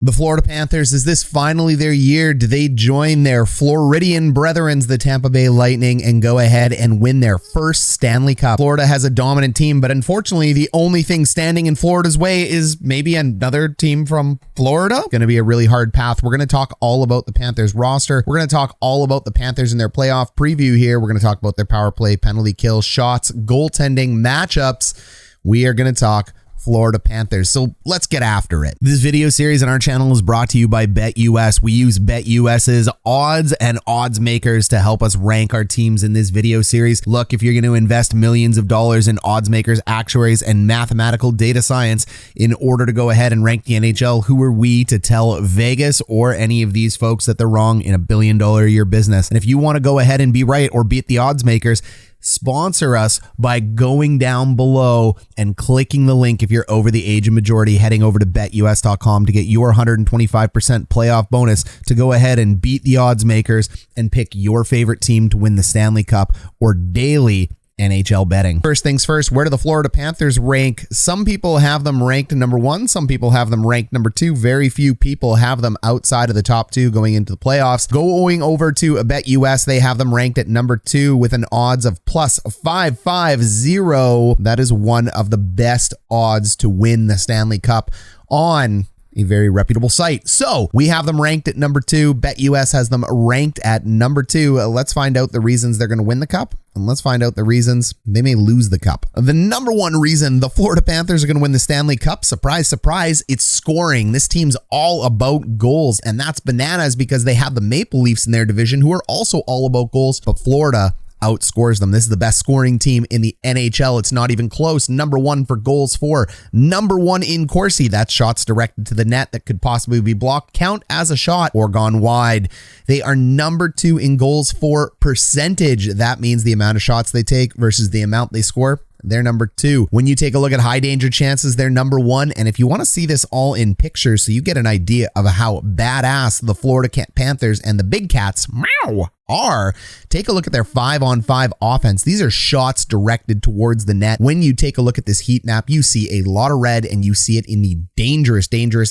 The Florida Panthers, is this finally their year? Do they join their Floridian brethrens, the Tampa Bay Lightning, and go ahead and win their first Stanley Cup? Florida has a dominant team, but unfortunately, the only thing standing in Florida's way is maybe another team from Florida. Going to be a really hard path. We're going to talk all about the Panthers roster. We're going to talk all about the Panthers and their playoff preview here. We're going to talk about their power play, penalty kill, shots, goaltending, matchups. We are going to talk Florida Panthers. So let's get after it. This video series on our channel is brought to you by BetUS. We use BetUS's odds and odds makers to help us rank our teams in this video series. Look, if you're going to invest millions of dollars in odds makers, actuaries, and mathematical data science in order to go ahead and rank the NHL, who are we to tell Vegas or any of these folks that they're wrong in $1 billion a year business? And if you want to go ahead and be right or beat the odds makers, sponsor us by going down below and clicking the link if you're over the age of majority, heading over to betus.com to get your 125% playoff bonus to go ahead and beat the odds makers and pick your favorite team to win the Stanley Cup or daily NHL betting. First things first, where do the Florida Panthers rank? Some people have them ranked number 1. Some people have them ranked number 2. Very few people have them outside of the top 2 going into the playoffs. Going over to BetUS, they have them ranked at number 2 with an odds of plus 550. That is one of the best odds to win the Stanley Cup on a very reputable site. So we have them ranked at number 2. BetUS has them ranked at number 2. Let's find out the reasons they're going to win the cup, and let's find out the reasons they may lose the cup. The number 1 reason the Florida Panthers are going to win the Stanley Cup, surprise, surprise, it's scoring. This team's all about goals, and that's bananas because they have the Maple Leafs in their division who are also all about goals, but Florida outscores them. This is the best scoring team in the NHL. It's not even close. Number 1 for goals for. Number 1 in Corsi. That's shots directed to the net that could possibly be blocked, count as a shot or gone wide. They are number 2 in goals for percentage. That means the amount of shots they take versus the amount they score. They're number 2. When you take a look at high danger chances, they're number 1. And if you want to see this all in pictures so you get an idea of how badass the Florida Panthers and the Big Cats are, take a look at their 5-on-5 offense. These are shots directed towards the net. When you take a look at this heat map, you see a lot of red and you see it in the dangerous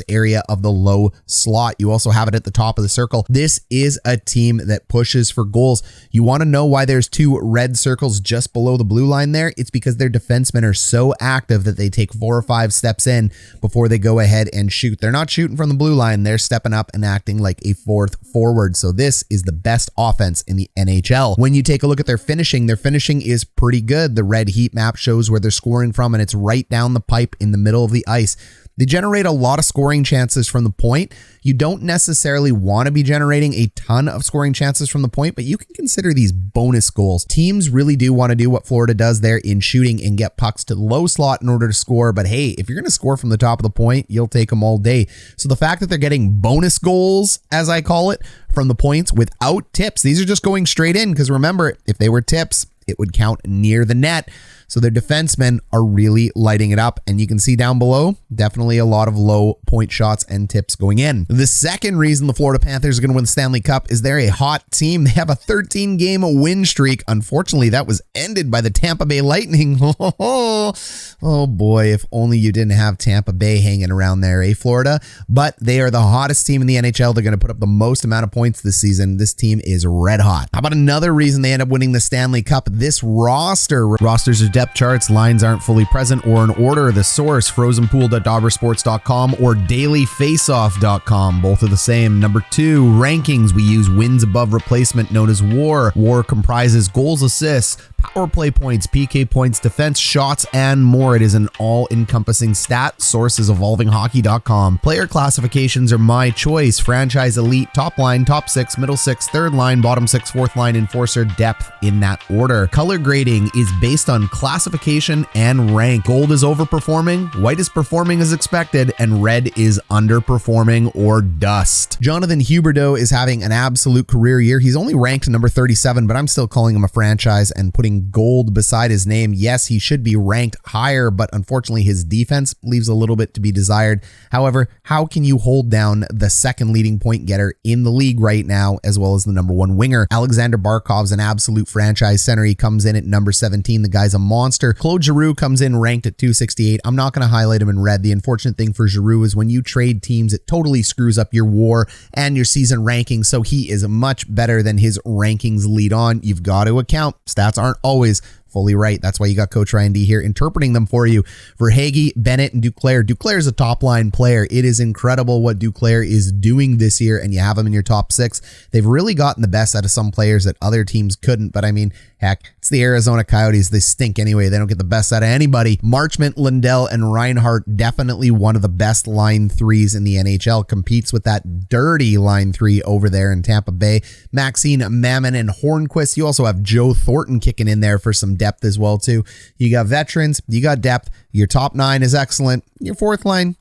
area of the low slot. You also have it at the top of the circle. This is a team that pushes for goals. You want to know why there's 2 red circles just below the blue line there? It's because their defensemen are so active that they take 4 or 5 steps in before they go ahead and shoot. They're not shooting from the blue line. They're stepping up and acting like a 4th forward. So this is the best offense in the NHL. When you take a look at their finishing is pretty good. The red heat map shows where they're scoring from, and it's right down the pipe in the middle of the ice. They generate a lot of scoring chances from the point. You don't necessarily want to be generating a ton of scoring chances from the point, but you can consider these bonus goals. Teams really do want to do what Florida does there in shooting and get pucks to the low slot in order to score. But hey, if you're going to score from the top of the point, you'll take them all day. So the fact that they're getting bonus goals, as I call it, from the points without tips, these are just going straight in, because remember, if they were tips, it would count near the net. So their defensemen are really lighting it up. And you can see down below, definitely a lot of low point shots and tips going in. The second reason the Florida Panthers are going to win the Stanley Cup is they're a hot team. They have a 13-game win streak. Unfortunately, that was ended by the Tampa Bay Lightning. Oh boy, if only you didn't have Tampa Bay hanging around there, Florida? But they are the hottest team in the NHL. They're going to put up the most amount of points this season. This team is red hot. How about another reason they end up winning the Stanley Cup? This rosters are depth charts, lines aren't fully present or in order. The source, frozenpool.dobbersports.com or dailyfaceoff.com. Both are the same. Number 2, rankings. We use wins above replacement, known as WAR. WAR comprises goals, assists, power play points, PK points, defense, shots, and more. It is an all-encompassing stat. Source is evolvinghockey.com. Player classifications are my choice. Franchise, elite, top line, top 6, middle 6, third line, bottom 6, fourth line, enforcer, depth in that order. Color grading is based on classification and rank. Gold is overperforming, white is performing as expected, and red is underperforming or dust. Jonathan Huberdeau is having an absolute career year. He's only ranked number 37, but I'm still calling him a franchise and putting having gold beside his name. Yes, he should be ranked higher, but unfortunately his defense leaves a little bit to be desired. However, how can you hold down the second leading point getter in the league right now, as well as the number one winger? Alexander Barkov's an absolute franchise center. He comes in at number 17. The guy's a monster. Claude Giroux comes in ranked at 268. I'm not going to highlight him in red. The unfortunate thing for Giroux is when you trade teams, it totally screws up your WAR and your season rankings. So he is much better than his rankings lead on. You've got to account. Stats aren't always fully right. That's why you got Coach Ryan D here interpreting them for you. Verhaeghe, Bennett, and Duclair. Duclair is a top line player. It is incredible what Duclair is doing this year, and you have him in your top 6. They've really gotten the best out of some players that other teams couldn't, but I mean, heck, it's the Arizona Coyotes. They stink anyway. They don't get the best out of anybody. Marchment, Lundell, and Reinhart, definitely one of the best line 3s in the NHL. Competes with that dirty line 3 over there in Tampa Bay. Maxine, Mammon, and Hornquist. You also have Joe Thornton kicking in there for some depth as well too. You got veterans, you got depth. Your top 9 is excellent. Your fourth line,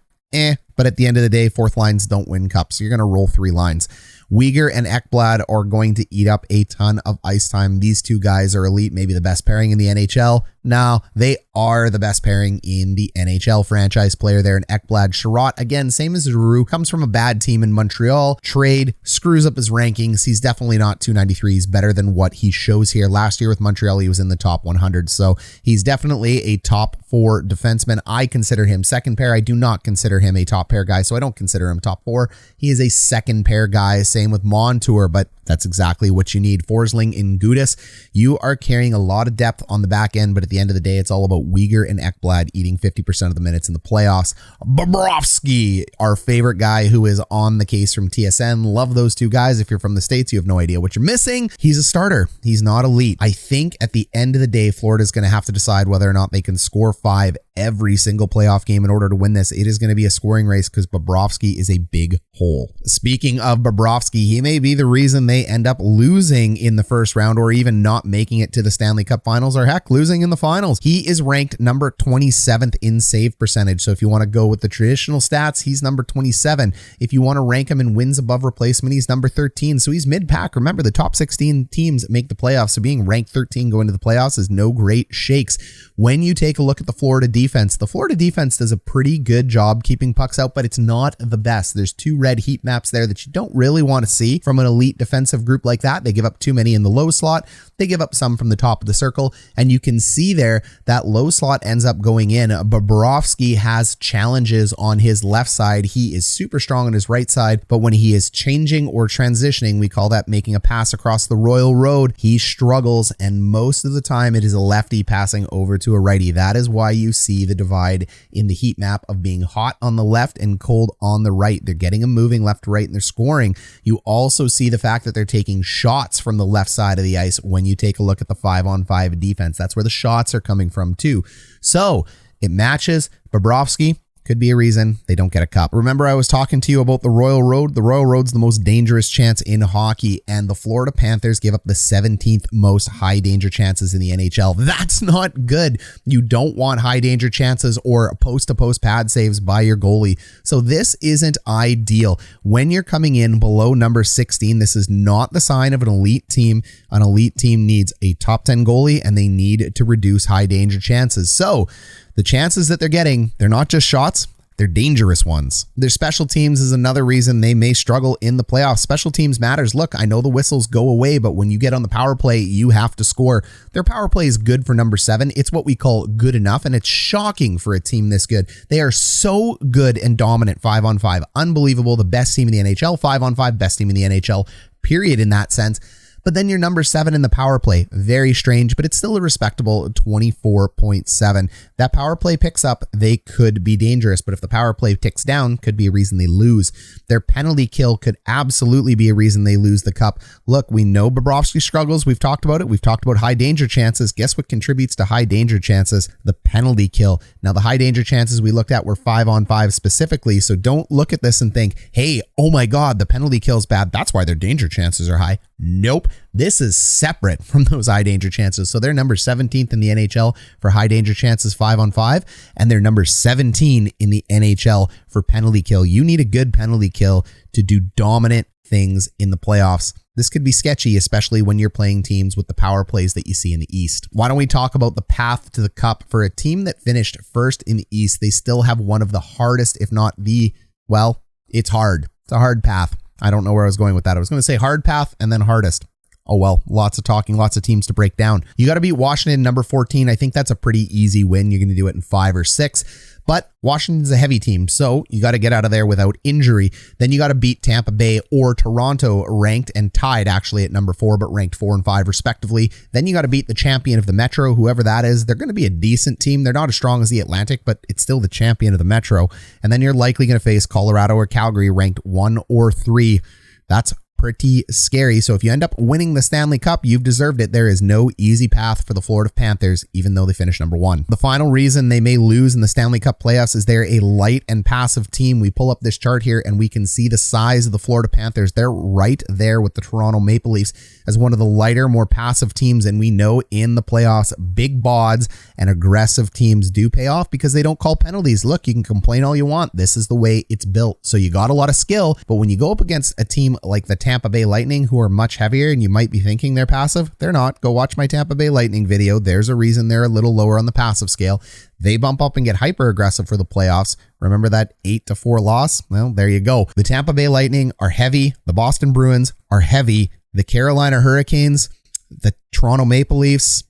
but at the end of the day, fourth lines don't win cups. So you're going to roll 3 lines. Weegar and Ekblad are going to eat up a ton of ice time. These two guys are elite, maybe the best pairing in the NHL. No, they are the best pairing in the NHL. Franchise player there in Ekblad. Sherratt, again, same as Giroux, comes from a bad team in Montreal. Trade, screws up his rankings. He's definitely not 293. He's better than what he shows here. Last year with Montreal, he was in the top 100. So he's definitely a top 4 defenseman. I consider him second pair. I do not consider him a top pair guy, so I don't consider him top 4. He is a second pair guy. Same with Montour, but that's exactly what you need. Forsling and Gudas, you are carrying a lot of depth on the back end, but at the end of the day, it's all about Weegar and Ekblad eating 50% of the minutes in the playoffs. Bobrovsky, our favorite guy who is on the case from TSN. Love those two guys. If you're from the States, you have no idea what you're missing. He's a starter. He's not elite. I think at the end of the day, Florida's going to have to decide whether or not they can score 5 every single playoff game in order to win this. It is going to be a scoring race because Bobrovsky is a big hole. Speaking of Bobrovsky, he may be the reason they end up losing in the first round or even not making it to the Stanley Cup Finals, or heck, losing in the finals. He is ranked number 27th in save percentage. So if you want to go with the traditional stats, he's number 27. If you want to rank him in wins above replacement, he's number 13. So he's mid-pack. Remember, the top 16 teams make the playoffs. So being ranked 13 going to the playoffs is no great shakes. When you take a look at the Florida defense does a pretty good job keeping pucks out, but it's not the best. There's 2 red heat maps there that you don't really want to see from an elite defensive group like that. They give up too many in the low slot. They give up some from the top of the circle, and you can see there that low slot ends up going in. Bobrovsky has challenges on his left side. He is super strong on his right side, but when he is changing or transitioning, we call that making a pass across the Royal Road, he struggles, and most of the time it is a lefty passing over to a righty. That is why you see the divide in the heat map of being hot on the left and cold on the right. They're getting them moving left to right and they're scoring. You also see the fact that they're taking shots from the left side of the ice when you take a look at the 5-on-5 defense. That's where the shots are coming from too. So it matches. Bobrovsky could be a reason they don't get a cup. Remember, I was talking to you about the Royal Road. The Royal Road's the most dangerous chance in hockey, and the Florida Panthers give up the 17th most high danger chances in the NHL. That's not good. You don't want high danger chances or post-to-post pad saves by your goalie. So this isn't ideal. When you're coming in below number 16, this is not the sign of an elite team. An elite team needs a top 10 goalie, and they need to reduce high danger chances. So the chances that they're getting, they're not just shots, they're dangerous ones. Their special teams is another reason they may struggle in the playoffs. Special teams matters. Look, I know the whistles go away, but when you get on the power play, you have to score. Their power play is good for number 7. It's what we call good enough, and it's shocking for a team this good. They are so good and dominant 5-on-5. Unbelievable. The best team in the NHL, 5-on-5, best team in the NHL, period in that sense. But then you're number 7 in the power play. Very strange, but it's still a respectable 24.7. That power play picks up, they could be dangerous. But if the power play ticks down, could be a reason they lose. Their penalty kill could absolutely be a reason they lose the cup. Look, we know Bobrovsky struggles. We've talked about it. We've talked about high danger chances. Guess what contributes to high danger chances? The penalty kill. Now, the high danger chances we looked at were 5-on-5 specifically. So don't look at this and think, hey, oh my God, the penalty kill's bad. That's why their danger chances are high. Nope. This is separate from those high danger chances. So they're number 17th in the NHL for high danger chances 5-on-5, and they're number 17 in the NHL for penalty kill. You need a good penalty kill to do dominant things in the playoffs. this could be sketchy, especially when you're playing teams with the power plays that you see in the East. Why don't we talk about the path to the Cup? For a team that finished first in the East, they still have one of the hardest, if not the, well, it's hard. It's a hard path. I don't know where I was going with that. I was going to say hard path and then hardest. Oh, well, lots of talking, lots of teams to break down. You got to beat Washington, number 14. I think that's a pretty easy win. You're going to do it in 5 or 6. But Washington's a heavy team, so you got to get out of there without injury. Then you got to beat Tampa Bay or Toronto, ranked and tied actually at number 4, but ranked 4 and 5 respectively. Then you got to beat the champion of the Metro, whoever that is. They're going to be a decent team. They're not as strong as the Atlantic, but it's still the champion of the Metro. And then you're likely going to face Colorado or Calgary, ranked 1 or 3. That's pretty scary. So if you end up winning the Stanley Cup, you've deserved it. There is no easy path for the Florida Panthers, even though they finished number 1. The final reason they may lose in the Stanley Cup playoffs is they're a light and passive team. We pull up this chart here and we can see the size of the Florida Panthers. They're right there with the Toronto Maple Leafs as one of the lighter, more passive teams. And we know in the playoffs, big bods and aggressive teams do pay off because they don't call penalties. Look, you can complain all you want. This is the way it's built. So you got a lot of skill, but when you go up against a team like the Tampa Bay Lightning, who are much heavier, and you might be thinking they're passive, they're not. Go watch my Tampa Bay Lightning video. There's a reason they're a little lower on the passive scale. They bump up and get hyper aggressive for the playoffs. Remember that 8-4 loss? Well, there you go. The Tampa Bay Lightning are heavy. The Boston Bruins are heavy. The Carolina Hurricanes, the Toronto Maple Leafs,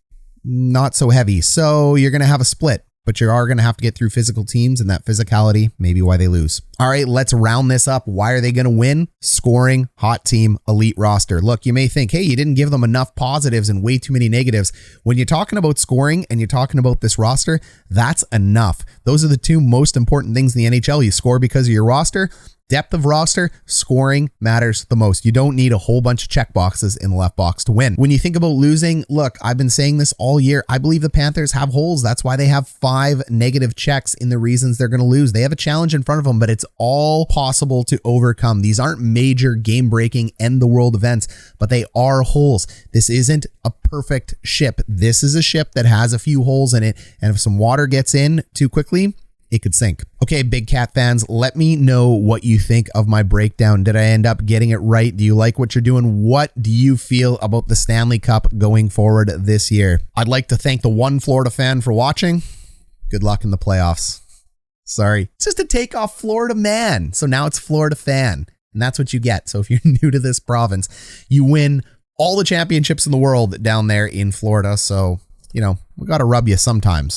not so heavy. So you're going to have a split, but you are going to have to get through physical teams, and that physicality may be why they lose. All right, let's round this up. Why are they going to win? Scoring, hot team, elite roster. Look, you may think, hey, you didn't give them enough positives and way too many negatives. When you're talking about scoring and you're talking about this roster, that's enough. Those are the two most important things in the NHL. You score because of your roster. Depth of roster, scoring matters the most. You don't need a whole bunch of check boxes in the left box to win. When you think about losing, look, I've been saying this all year. I believe the Panthers have holes. That's why they have 5 negative checks in the reasons they're going to lose. They have a challenge in front of them, but it's all possible to overcome. These aren't major game-breaking, end-the-world events, but they are holes. This isn't a perfect ship. This is a ship that has a few holes in it, and if some water gets in too quickly, it could sink. Okay, Big Cat fans, let me know what you think of my breakdown. Did I end up getting it right? Do you like what you're doing? What do you feel about the Stanley Cup going forward this year? I'd like to thank the one Florida fan for watching. Good luck in the playoffs. Sorry. It's just a takeoff Florida man. So now it's Florida fan. And that's what you get. So if you're new to this province, you win all the championships in the world down there in Florida. So, you know, we got to rub you sometimes.